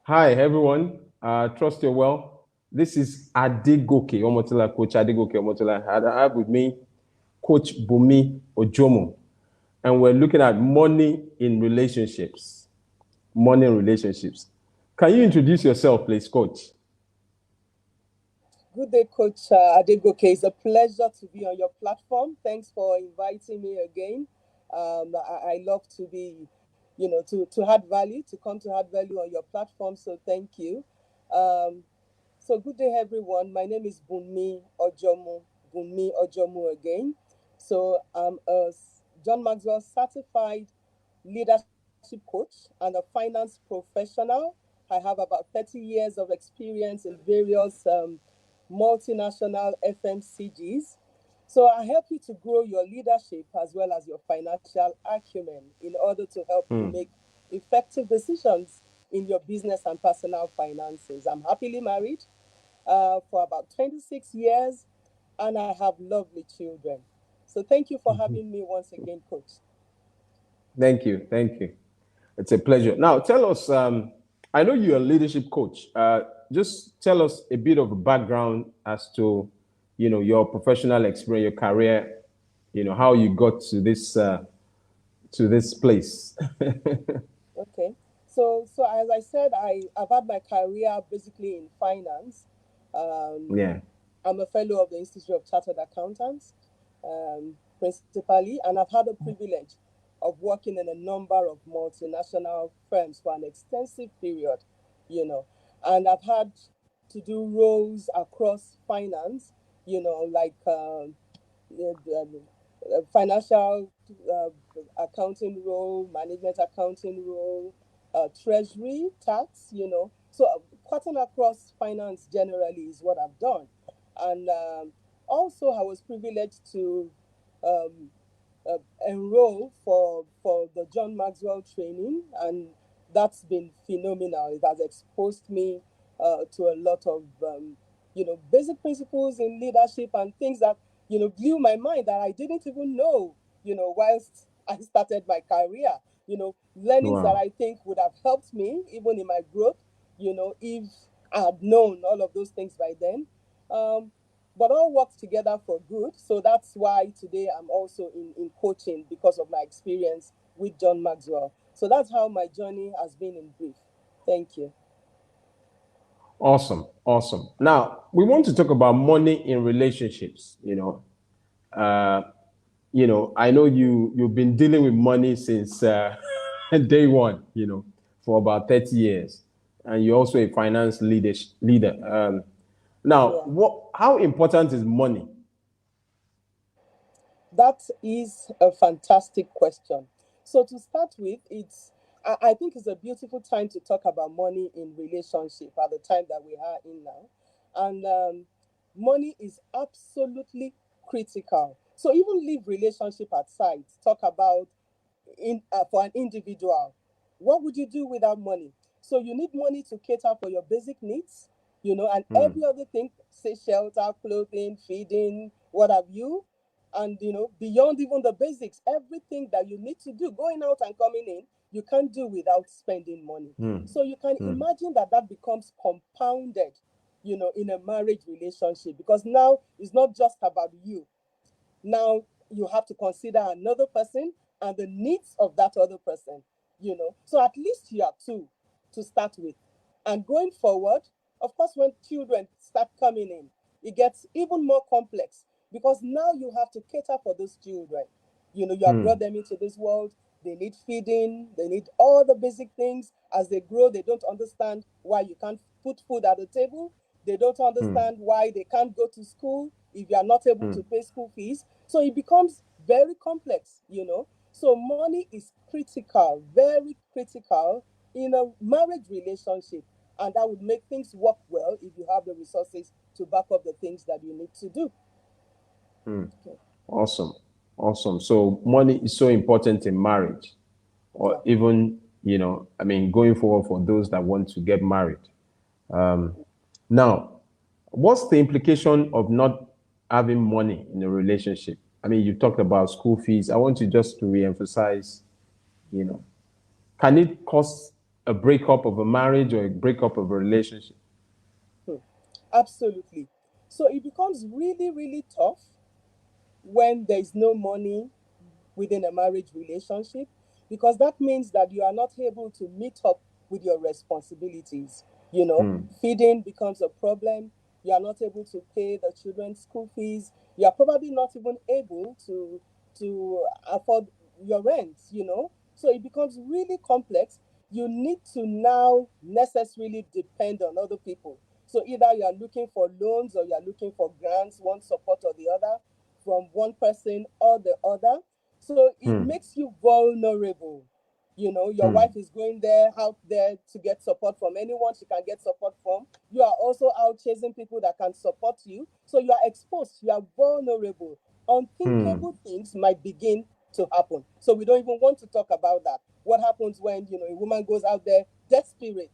Hi, everyone. Trust you're well. This is Adegoke Omotola, Coach Adegoke Omotola. I have with me Coach Bumi Ojomo, and we're looking at money in relationships. Money in relationships. Can you introduce yourself, please, Coach? Good day, Coach Adegoke. It's a pleasure to be on your platform. Thanks for inviting me again. I love to be, to add value, to come to add value on your platform. So thank you. Um, so good day, everyone. My name is Bunmi Ojomu again. So I'm a John Maxwell certified leadership coach and a finance professional. I have about 30 years of experience in various multinational FMCGs. So I help you to grow your leadership as well as your financial acumen in order to help you make effective decisions in your business and personal finances. I'm happily married for about 26 years and I have lovely children. So thank you for having me once again, Coach. Thank you. Thank you. It's a pleasure. Now, tell us. I know you're a leadership coach. Just tell us a bit of a background as to, your professional experience, your career. How you got to this place. Okay. So as I said, I've had my career basically in finance. Um, Yeah. I'm a fellow of the Institute of Chartered Accountants, principally, and I've had the privilege of working in a number of multinational firms for an extensive period, you know, and I've had to do roles across finance, like financial accounting role, management accounting role, treasury, tax, So cutting across finance generally is what I've done. And also, I was privileged to um, enroll for the John Maxwell training, and that's been phenomenal. It has exposed me to a lot of basic principles in leadership and things that blew my mind that I didn't even know. Whilst I started my career, learnings that Wow. I think would have helped me even in my growth. If I had known all of those things by then. Um, but all works together for good. So that's why today I'm also in coaching because of my experience with John Maxwell. So that's how my journey has been in brief. Thank you. Awesome. Awesome. Now we want to talk about money in relationships. I know you've been dealing with money since day one. For about 30 years, and you're also a finance leader. Now, Yeah. how important is money? That is a fantastic question. So to start with, I think it's a beautiful time to talk about money in relationship at the time that we are in now, and money is absolutely critical. So even leave relationship aside, talk about for an individual, what would you do without money? So you need money to cater for your basic needs, and every other thing, say shelter, clothing, feeding, what have you, and beyond even the basics, everything that you need to do, going out and coming in, you can't do without spending money. So you can imagine that that becomes compounded, in a marriage relationship because now it's not just about you. Now you have to consider another person and the needs of that other person. So at least you are two to start with. And going forward, of course, when children start coming in, it gets even more complex because now you have to cater for those children. You have brought them into this world. They need feeding, they need all the basic things. As they grow, they don't understand why you can't put food at the table. They don't understand why they can't go to school if you are not able to pay school fees. So it becomes very complex. So money is critical, very critical in a marriage relationship. And that would make things work well if you have the resources to back up the things that you need to do. Okay. Awesome. Awesome. So money is so important in marriage, or Yeah. even, going forward for those that want to get married. Now, what's the implication of not having money in a relationship? I mean, you talked about school fees. I want you just to reemphasize, you know, can it cause a breakup of a marriage or a breakup of a relationship? Hmm. Absolutely. So it becomes really, really tough when there is no money within a marriage relationship, because that means that you are not able to meet up with your responsibilities. Feeding becomes a problem. You are not able to pay the children's school fees. You are probably not even able to afford your rent. So it becomes really complex. You need to now necessarily depend on other people. So either you are looking for loans or you are looking for grants, one support or the other, from one person or the other. So it Hmm. makes you vulnerable. Your Hmm. wife is going there, out there to get support from anyone she can get support from. You are also out chasing people that can support you. So you are exposed, you are vulnerable. Hmm. Unthinkable things might begin to happen. So we don't even want to talk about that. What happens when, a woman goes out there desperate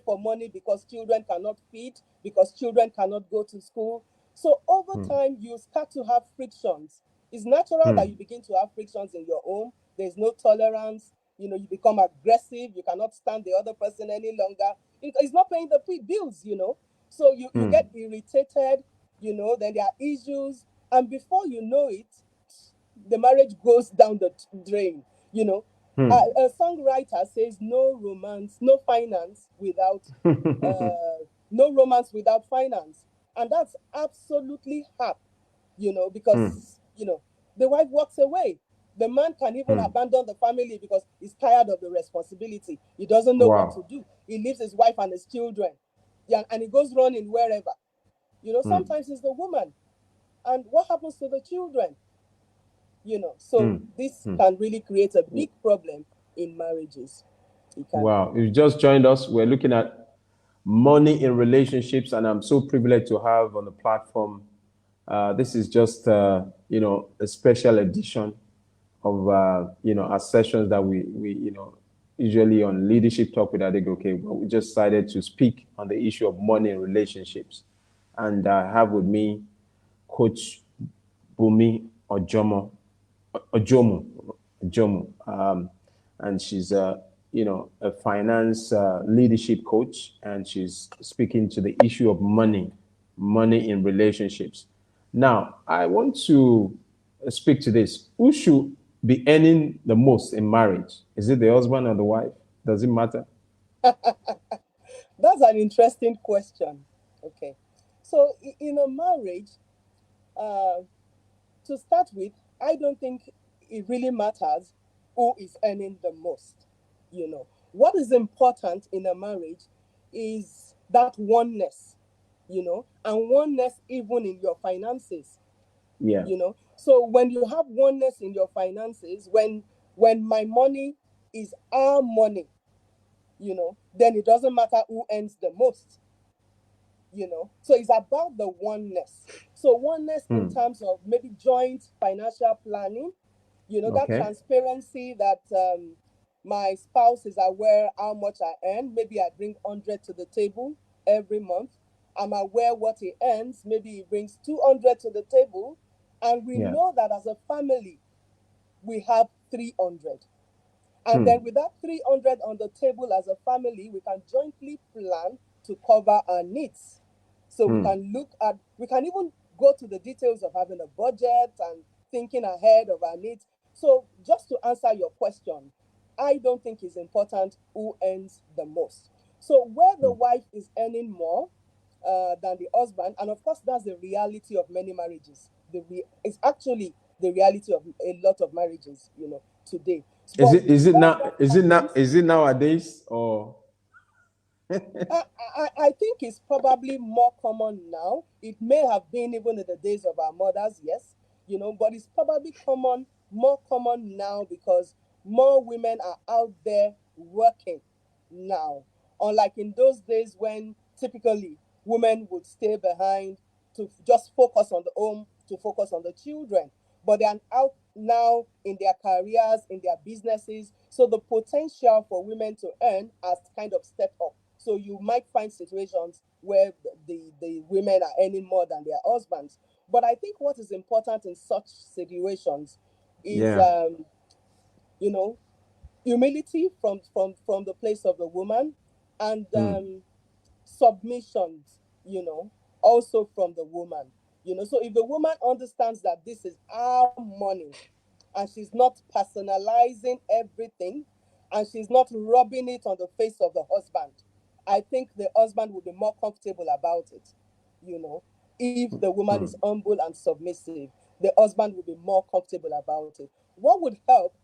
for money because children cannot feed, because children cannot go to school. So over Hmm. time, you start to have frictions. It's natural that Hmm. you begin to have frictions in your home. There's no tolerance. You become aggressive. You cannot stand the other person any longer. It's not paying the bills. So you Hmm. get irritated. Then there are issues. And before you know it, the marriage goes down the drain. You know, Hmm. a songwriter says, "No romance, no finance without, no romance without finance," and that's absolutely hap. Hmm. Because the wife walks away. The man can even Hmm. abandon the family because he's tired of the responsibility. He doesn't know what to Wow. do. He leaves his wife and his children, yeah, and he goes running wherever. Hmm. Sometimes it's the woman, and what happens to the children? So Hmm. this Hmm. can really create a big problem in marriages. It can. Wow. If you just joined us, we're looking at money in relationships, and I'm so privileged to have on the platform. This is just, a special edition of, our sessions that we usually on Leadership Talk with Adegoke. But we just decided to speak on the issue of money in relationships. And I have with me Coach Bumi Ojomo, and she's a finance leadership coach, and she's speaking to the issue of money in relationships. Now, I want to speak to this. Who should be earning the most in marriage? Is it the husband or the wife? Does it matter? That's an interesting question. Okay. So in a marriage, uh, to start with, I don't think it really matters who is earning the most. What is important in a marriage is that oneness, and oneness even in your finances. Yeah. So when you have oneness in your finances, when my money is our money, then it doesn't matter who earns the most. So it's about the oneness. So oneness in Hmm. terms of maybe joint financial planning, that Okay. transparency, that my spouse is aware how much I earn. Maybe I bring 100 to the table every month. I'm aware what he earns. Maybe he brings 200 to the table, and we Yeah. know that as a family we have 300. And Hmm. then with that 300 on the table as a family, we can jointly plan to cover our needs. So Hmm. we can even go to the details of having a budget and thinking ahead of our needs. So just to answer your question, I don't think it's important who earns the most. So where the Hmm. wife is earning more than the husband, and of course that's the reality of many marriages. It's actually the reality of a lot of marriages, today. Is But it is it where now that is it now happens, is it nowadays or I think it's probably more common now. It may have been even in the days of our mothers, yes, but it's probably more common now because more women are out there working now. Unlike in those days when typically women would stay behind to just focus on the home, to focus on the children. But they are out now in their careers, in their businesses. So the potential for women to earn has kind of stepped up. So you might find situations where the women are earning more than their husbands. But I think what is important in such situations is, yeah. you know, humility from the place of the woman, and Mm. submissions, also from the woman. So if the woman understands that this is our money, and she's not personalizing everything, and she's not rubbing it on the face of the husband, I think the husband will be more comfortable about it. If the woman is Mm. humble and submissive, the husband will be more comfortable about it. What would help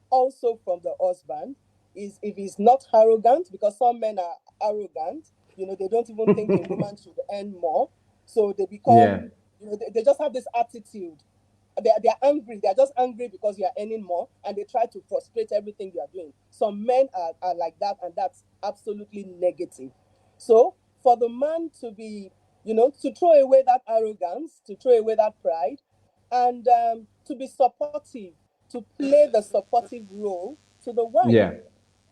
also from the husband is if he's not arrogant, because some men are arrogant. They don't even think a woman should earn more. So they Yeah. become, they just have this attitude. They're angry. They're just angry because you are earning more, and they try to frustrate everything you are doing. Some men are like that, and that's absolutely negative. So for the man to be, to throw away that arrogance, to throw away that pride, and to be supportive, to play the supportive role to the wife, Yeah.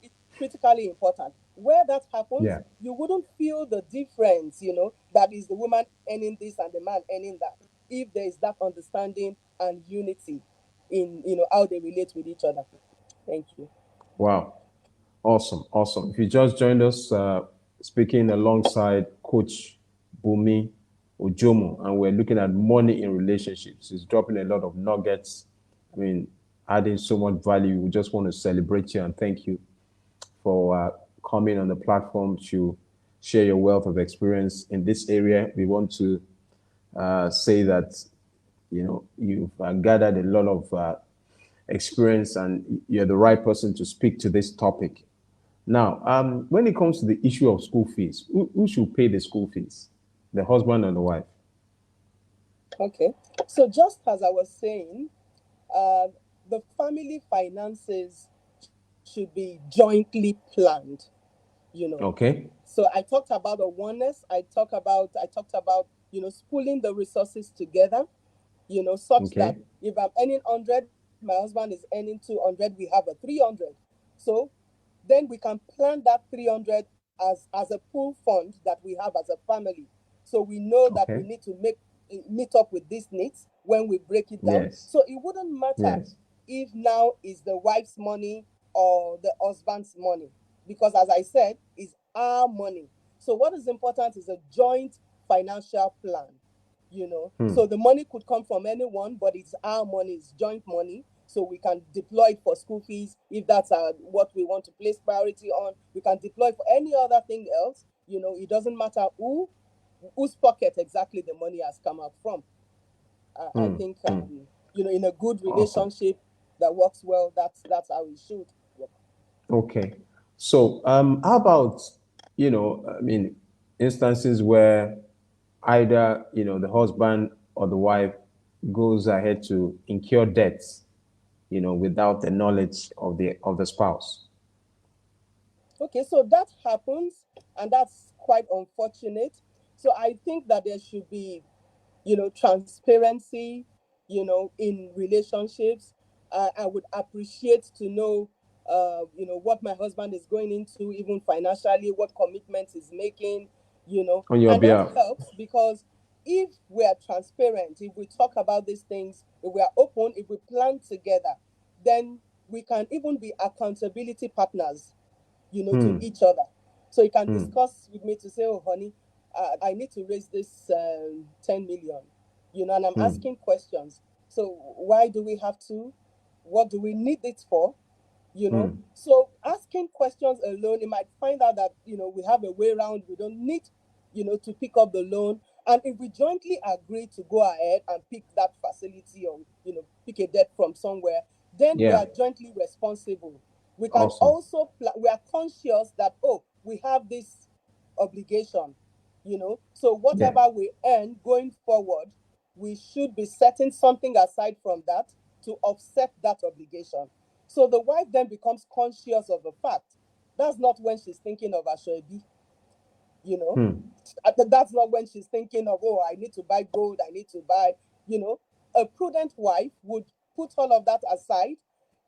is critically important. Where that happens, Yeah. you wouldn't feel the difference, that is the woman earning this and the man earning that, if there is that understanding and unity in how they relate with each other. Thank you. Wow. Awesome. Awesome. If you just joined us, speaking alongside Coach Bumi Ojomo, and we're looking at money in relationships. He's dropping a lot of nuggets. I mean, adding so much value. We just want to celebrate you and thank you for coming on the platform to share your wealth of experience in this area. We want to say that you've gathered a lot of experience and you're the right person to speak to this topic. Now, when it comes to the issue of school fees, who should pay the school fees? The husband and the wife? Okay. So just as I was saying, uh, the family finances should be jointly planned. You know, Okay. So I talked about the oneness. I talked about spooling the resources together. Such that Okay. if I'm earning 100, my husband is earning 200, we have a 300. So then we can plan that 300 as a pool fund that we have as a family. So we know that we Okay. need to meet up with these needs when we break it down. Yes. So it wouldn't matter Yes. if now is the wife's money or the husband's money, because as I said, it's our money. So what is important is a joint financial plan. Hmm. So the money could come from anyone, but it's our money, it's joint money. So we can deploy it for school fees if that's what we want to place priority on. We can deploy for any other thing else. It doesn't matter whose pocket exactly the money has come out from. I Hmm. think Hmm. in a good Awesome. relationship that works well, that's how it should work. Okay. So, how about, I mean, instances where either, the husband or the wife goes ahead to incur debts, without the knowledge of the spouse. Okay, so that happens, and that's quite unfortunate. So I think that there should be transparency, in relationships. I would appreciate to know, what my husband is going into, even financially, what commitments he's making, On your and that behalf. helps because if we are transparent, if we talk about these things, if we are open, if we plan together, then we can even be accountability partners, to Hmm. each other. So you can Hmm. discuss with me to say, oh, honey, I need to raise this 10 million, and I'm Hmm. asking questions. So why do we have to? What do we need it for? Hmm. So asking questions alone, you might find out that, we have a way around. We don't need, to pick up the loan. And if we jointly agree to go ahead and pick that facility or, pick a debt from somewhere, then we Yeah. are jointly responsible. We can Awesome. also, we are conscious that, oh, we have this obligation, So Yeah. whatever we earn going forward, we should be setting something aside from that to offset that obligation. So the wife then becomes conscious of the fact. That's not when she's thinking of Ashwebi, you know. Hmm. That's not when she's thinking of, oh, I need to buy gold, I need to buy, you know. A prudent wife would put all of that aside,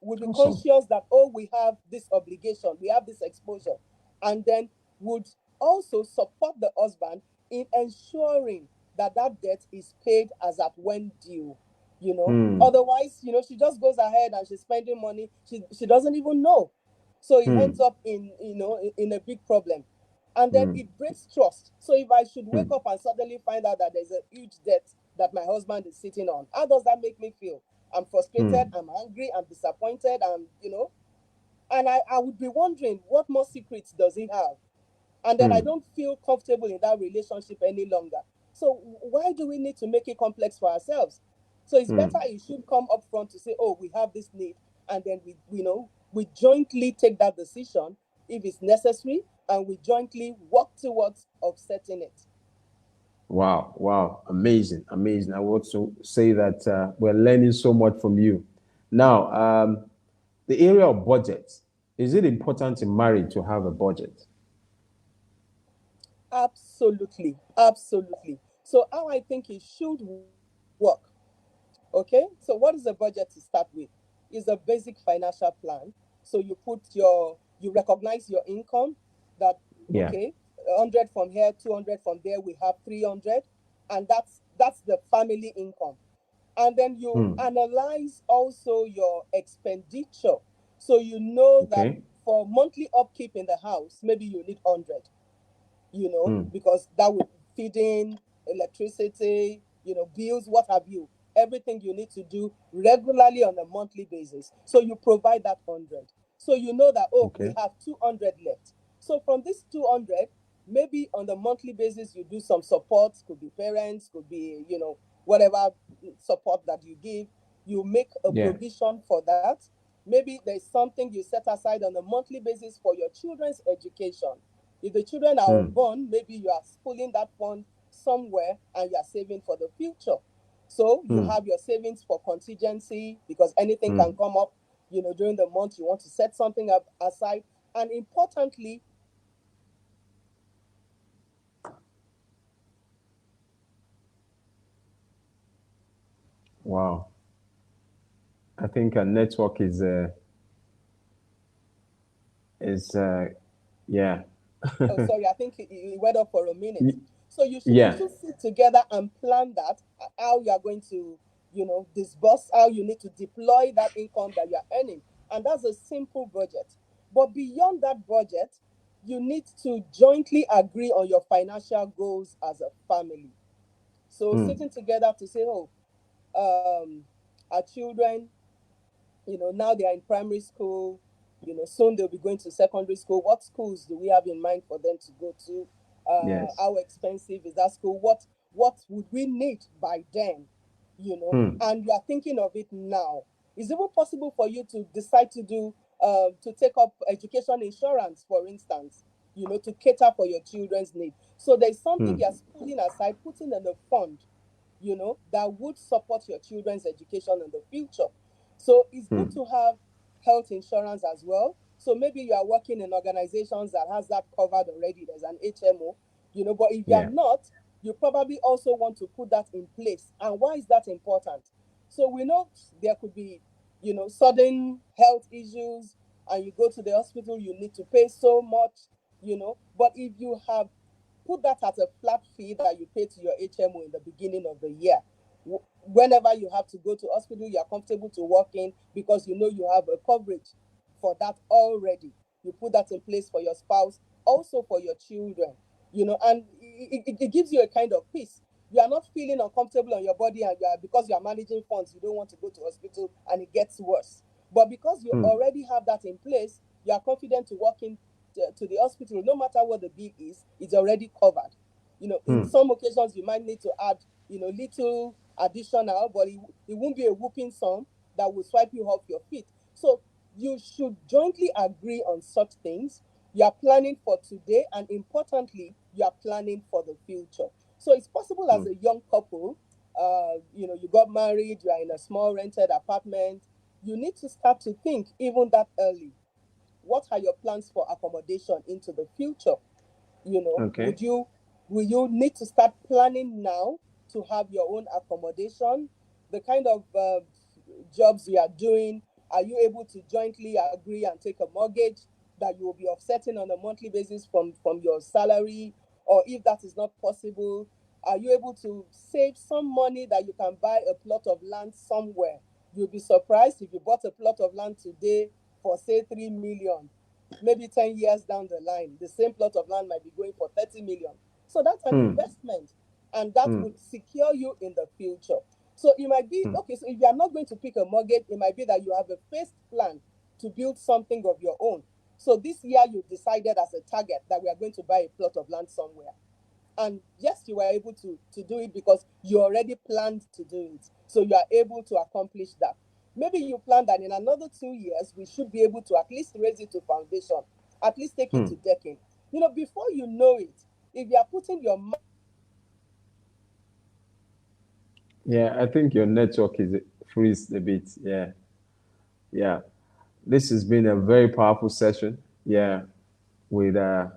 would be Awesome. conscious that, oh, we have this obligation, we have this exposure, and then would also support the husband in ensuring that that debt is paid as at when due. Hmm. Otherwise, she just goes ahead and she's spending money. She doesn't even know. So it Hmm. ends up in a big problem. And then it breaks trust. So if I should wake up and suddenly find out that there's a huge debt that my husband is sitting on, how does that make me feel? I'm frustrated, I'm angry, I'm disappointed, and I would be wondering what more secrets does he have? And then I don't feel comfortable in that relationship any longer. So why do we need to make it complex for ourselves? So it's better it should come up front to say, oh, we have this need, and then we jointly take that decision if it's necessary, and we jointly work towards offsetting it. Wow, wow, amazing, amazing. I want to say that we're learning so much from you. Now, the area of budget, is it important in marriage to have a budget? Absolutely, absolutely. So how I think it should work. Okay, so what is a budget to start with? Is a basic financial plan. So you recognize your income, that Yeah. okay, 100 from here, 200 from there, we have 300, and that's the family income. And then you analyze also your expenditure. So you know that Okay. for monthly upkeep in the house, maybe you need 100, because that would feed in electricity, bills, what have you, everything you need to do regularly on a monthly basis. So you provide that 100. So you know that, oh, we Okay. have 200 left. So from this 200, maybe on the monthly basis, you do some support, could be parents, could be, whatever support that you give, you make a Yeah. provision for that. Maybe there's something you set aside on a monthly basis for your children's education. If the children are unborn, maybe you are pulling that fund somewhere and you are saving for the future. So you have your savings for contingency because anything can come up, during the month. You want to set something up aside. And importantly, Wow. I think a network is yeah. oh, sorry, I think it went up for a minute. Y- So you yeah. should sit together and plan that, how you are going to, disburse, how you need to deploy that income that you are earning. And that's a simple budget. But beyond that budget, you need to jointly agree on your financial goals as a family. So sitting together to say, oh, um, our children, now they are in primary school, soon they'll be going to secondary school. What schools do we have in mind for them to go to? Yes. How expensive is that school? What would we need by then? And you are thinking of it now. Is it even possible for you to decide to take up education insurance, for instance, to cater for your children's need? So there's something you're putting aside, putting in a fund, that would support your children's education in the future. So it's good to have health insurance as well. So maybe you are working in organizations that has that covered already. There's an HMO, but if you are Yeah. not, you probably also want to put that in place. And why is that important? So we know there could be, sudden health issues, and you go to the hospital, you need to pay so much, But if you have put that as a flat fee that you pay to your HMO in the beginning of the year, whenever you have to go to hospital, you are comfortable to walk in because you know you have a coverage for that already. You put that in place for your spouse, also for your children, and it gives you a kind of peace. You are not feeling uncomfortable on your body, and because you are managing funds, you don't want to go to hospital and it gets worse. But because you already have that in place, you are confident to walk in to the hospital, no matter what the bill is, it's already covered. In some occasions, you might need to add, little additional, but it won't be a whooping sum that will swipe you off your feet. So you should jointly agree on such things. You are planning for today, and importantly, you are planning for the future. So it's possible as a young couple, you got married, you are in a small rented apartment. You need to start to think even that early. What are your plans for accommodation into the future? Okay. Will you need to start planning now to have your own accommodation? The kind of jobs you are doing, are you able to jointly agree and take a mortgage that you will be offsetting on a monthly basis from your salary? Or if that is not possible, are you able to save some money that you can buy a plot of land somewhere? You'll be surprised if you bought a plot of land today for say 3 million. maybe 10 years down the line, the same plot of land might be going for 30 million. So that's an investment, and that would secure you in the future. So it might be, okay, so if you are not going to pick a mortgage, it might be that you have a phased plan to build something of your own. So this year you decided as a target that we are going to buy a plot of land somewhere. And yes, you were able to do it because you already planned to do it. So you are able to accomplish that. Maybe you plan that in another 2 years, we should be able to at least raise it to foundation, at least take it to decking. Before you know it, if you are putting your Yeah, I think your network is freezed a bit. Yeah, yeah. This has been a very powerful session. Yeah, with uh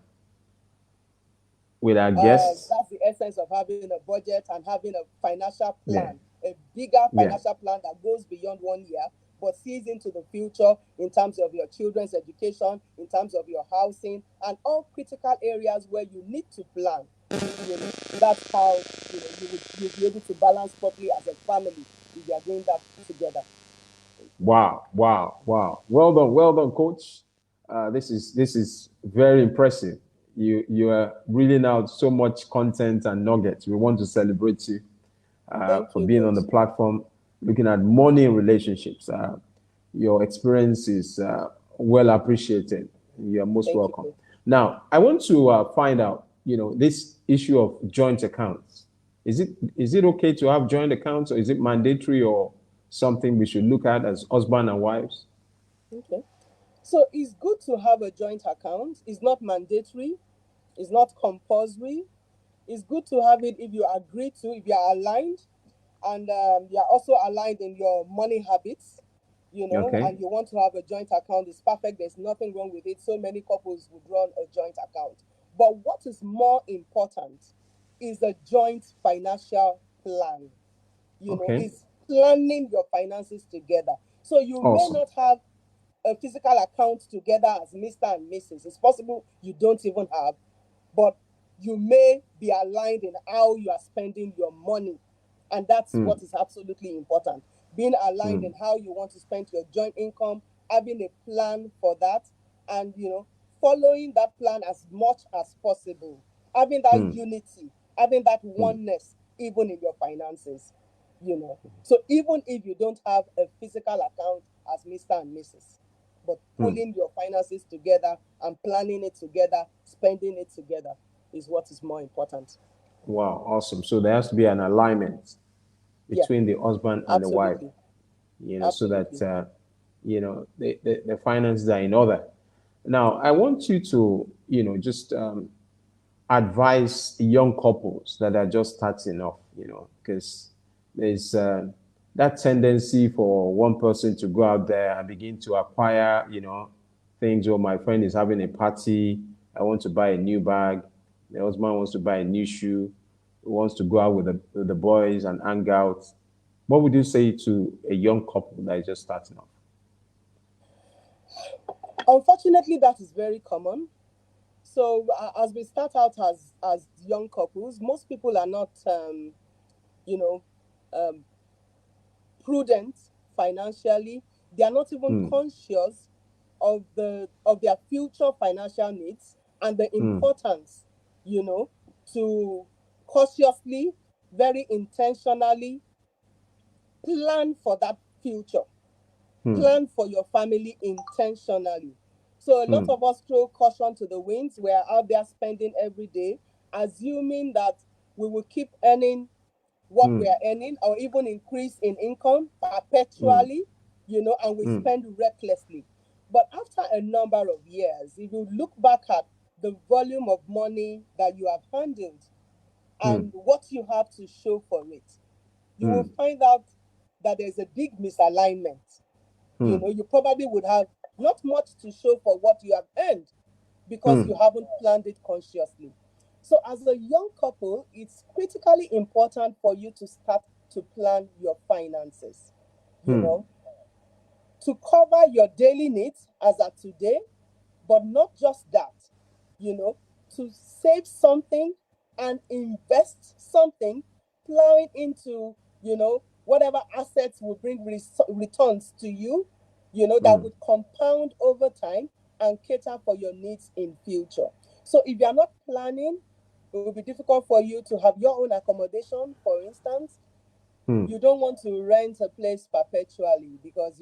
with our guests. that's the essence of having a budget and having a financial Yeah, plan, a bigger yeah. financial plan that goes beyond 1 year, but sees into the future in terms of your children's education, in terms of your housing, and all critical areas where you need to plan. That's how you'll be able to balance properly as a family if you are doing that together. Wow, wow, wow. Well done, coach. This is very impressive. You are reading out so much content and nuggets. We want to celebrate you Thank for you, being on Coach. the platform, looking at money in relationships. Your experience is well appreciated. You are most Thank you, welcome. Coach. Now, I want to find out, this issue of joint accounts. Is it okay to have joint accounts, or is it mandatory, or something we should look at as husband and wives? Okay. So it's good to have a joint account. It's not mandatory, it's not compulsory. It's good to have it if you agree to, if you are aligned, and you are also aligned in your money habits, Okay. and you want to have a joint account. It's perfect. There's nothing wrong with it. So many couples would run a joint account. But what is more important is a joint financial plan. Okay. Is planning your finances together. So you may Awesome. not have a physical account together as Mr. and Mrs. It's possible you don't even have, but you may be aligned in how you are spending your money. And that's what is absolutely important. Being aligned in how you want to spend your joint income, having a plan for that, and following that plan as much as possible. Having that unity, having that oneness, even in your finances. So even if you don't have a physical account as Mr. and Mrs., but pulling your finances together and planning it together, spending it together is what is more important. Wow, awesome. So there has to be an alignment Yeah, between the husband and the wife, absolutely. so that Absolutely. the finances are in order. Now, I want you to, just advise young couples that are just starting off, because there's that tendency for one person to go out there and begin to acquire, things. Oh, my friend is having a party. I want to buy a new bag. The husband wants to buy a new shoe. Wants to go out with the boys and hang out. What would you say to a young couple that is just starting off? Unfortunately, that is very common. So as we start out as young couples, most people are not, you know, um, prudent financially. They are not even conscious of their future financial needs and the importance, you know, to cautiously, very intentionally plan for that future. Plan for your family intentionally. So a lot of us throw caution to the winds. We're out there spending every day, assuming that we will keep earning what we are earning or even increase in income perpetually, and we spend recklessly. But after a number of years, if you look back at the volume of money that you have handled and what you have to show for it, you will find out that there's a big misalignment. You probably would have not much to show for what you have earned because you haven't planned it consciously. So, as a young couple, it's critically important for you to start to plan your finances, you know, to cover your daily needs as at today, but not just that, to save something and invest something, plowing into, whatever assets will bring returns to you, that would compound over time, and cater for your needs in future. So if you are not planning, it will be difficult for you to have your own accommodation, for instance. You don't want to rent a place perpetually because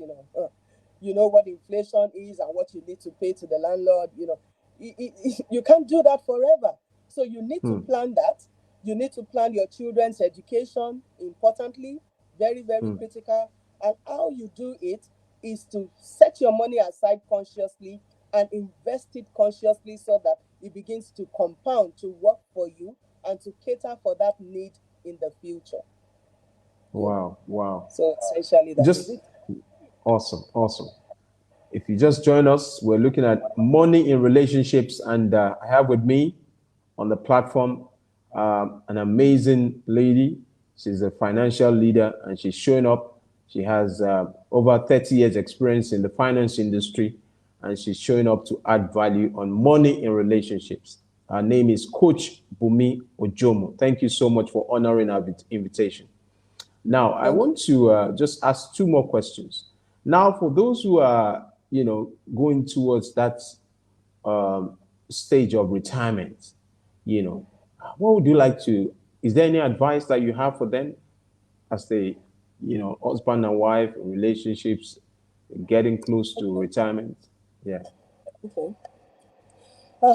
you know what inflation is and what you need to pay to the landlord. You can't do that forever. So you need to plan that. You need to plan your children's education, importantly, very, very critical. And how you do it is to set your money aside consciously and invest it consciously so that it begins to compound, to work for you, and to cater for that need in the future. Wow, wow. So essentially, that is it. Awesome, awesome. If you just join us, we're looking at money in relationships, and I have with me on the platform an amazing lady. She's a financial leader, and she's showing up. She has over 30 years experience in the finance industry, and she's showing up to add value on money in relationships. Her name is Coach Bumi Ojomo. Thank you so much for honoring our invitation. Now, I want to just ask two more questions. Now, for those who are, going towards that stage of retirement, what would you like to? Is there any advice that you have for them as they, husband and wife relationships, getting close to retirement? Yeah. Okay.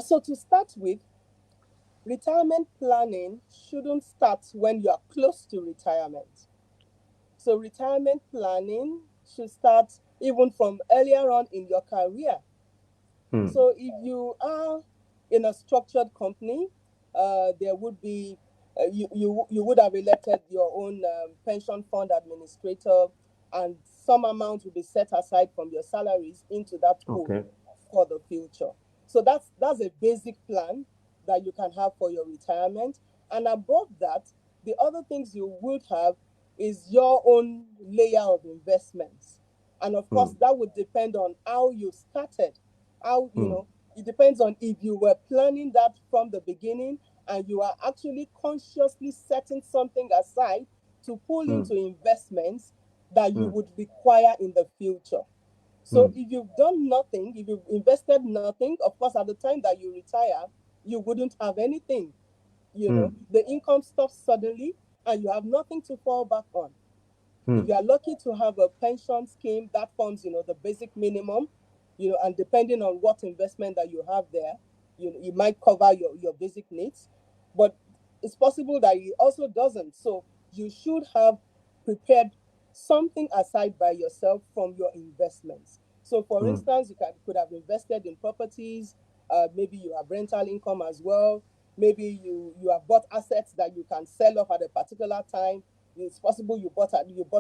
So to start with, retirement planning shouldn't start when you are close to retirement. So retirement planning should start even from earlier on in your career. So if you are in a structured company, there would be you would have elected your own pension fund administrator, and some amount will be set aside from your salaries into that pool for the future. So that's a basic plan that you can have for your retirement. And above that, the other things you would have is your own layer of investments. And of course, that would depend on how you started. How, it depends on if you were planning that from the beginning and you are actually consciously setting something aside to pull into investments that you would require in the future. So if you've done nothing, if you've invested nothing, of course, at the time that you retire, you wouldn't have anything. The income stops suddenly and you have nothing to fall back on. If you are lucky to have a pension scheme that forms, the basic minimum, and depending on what investment that you have there, it might cover your basic needs, but it's possible that it also doesn't. So you should have prepared something aside by yourself from your investments. So for instance, you could have invested in properties, maybe you have rental income as well. Maybe you have bought assets that you can sell off at a particular time. It's possible you bought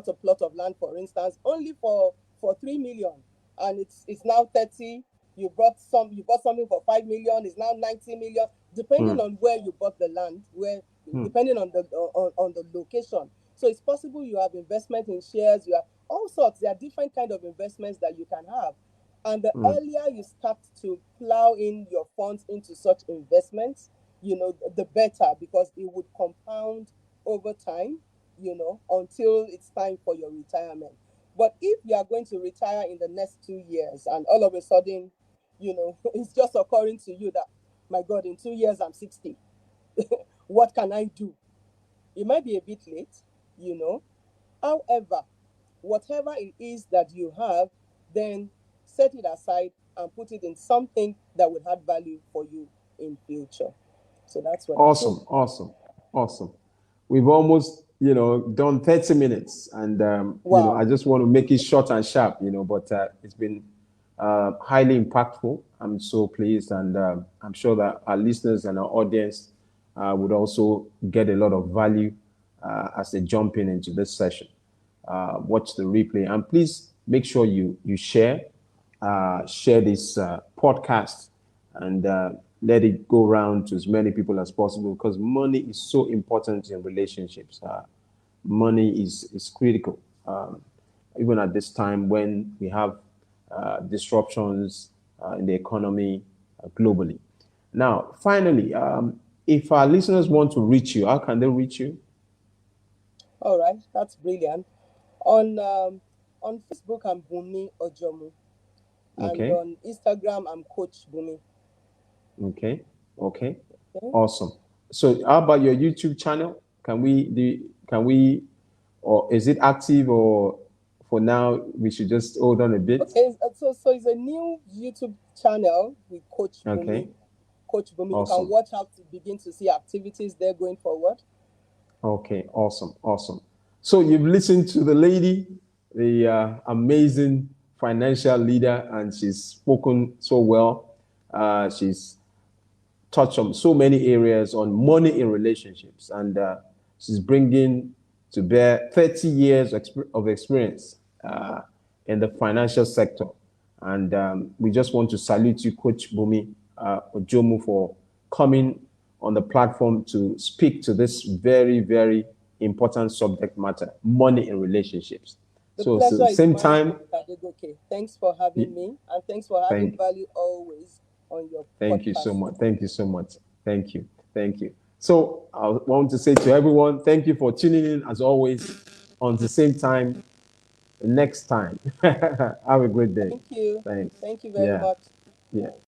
a plot of land, for instance, only for 3 million, and it's now 30. You bought something for 5 million. It's now 90 million, depending on where you bought the land, depending on the location. So it's possible you have investment in shares. You have all sorts. There are different kind of investments that you can have, and the earlier you start to plow in your funds into such investments, the better, because it would compound over time, until it's time for your retirement. But if you are going to retire in the next 2 years and all of a sudden, it's just occurring to you that, my God, in 2 years I'm 60. What can I do? It might be a bit late, However, whatever it is that you have, then set it aside and put it in something that will add value for you in future. So that's what Awesome. We've almost, done 30 minutes, and Wow. I just want to make it short and sharp, but it's been highly impactful. I'm so pleased, and I'm sure that our listeners and our audience would also get a lot of value as they jump into this session. Watch the replay, and please make sure you share this podcast, and let it go around to as many people as possible, because money is so important in relationships. Money is critical, even at this time when we have disruptions in the economy globally. Now, finally, if our listeners want to reach you, how can they reach you? All right, that's brilliant. On Facebook, I'm Bumi Ojomo. And Okay. on Instagram, I'm Coach Bumi. Okay. Okay. Okay. Awesome. So how about your YouTube channel? Can we or is it active, or for now we should just hold on a bit? Okay, so it's a new YouTube channel with Coach Bumi. Okay. Coach Bumi. You Awesome. can watch out to begin to see activities there going forward. Okay, awesome, awesome. So you've listened to the lady, the amazing financial leader, and she's spoken so well. She's touched on so many areas on money in relationships, and she's bringing to bear 30 years of experience in the financial sector. And we just want to salute you, Coach Bumi Ojomu, for coming on the platform to speak to this very, very important subject matter, money in relationships. The So, pleasure is same mine, time, Adegoke. Thanks for having me, and thanks for having thank, value always on your thank you so podcast. much. Thank you so much. Thank you. Thank you. So I want to say to everyone, thank you for tuning in as always on the same time next time. Have a great day. Thank you. Thanks. Thank you very Yeah. much. Yeah.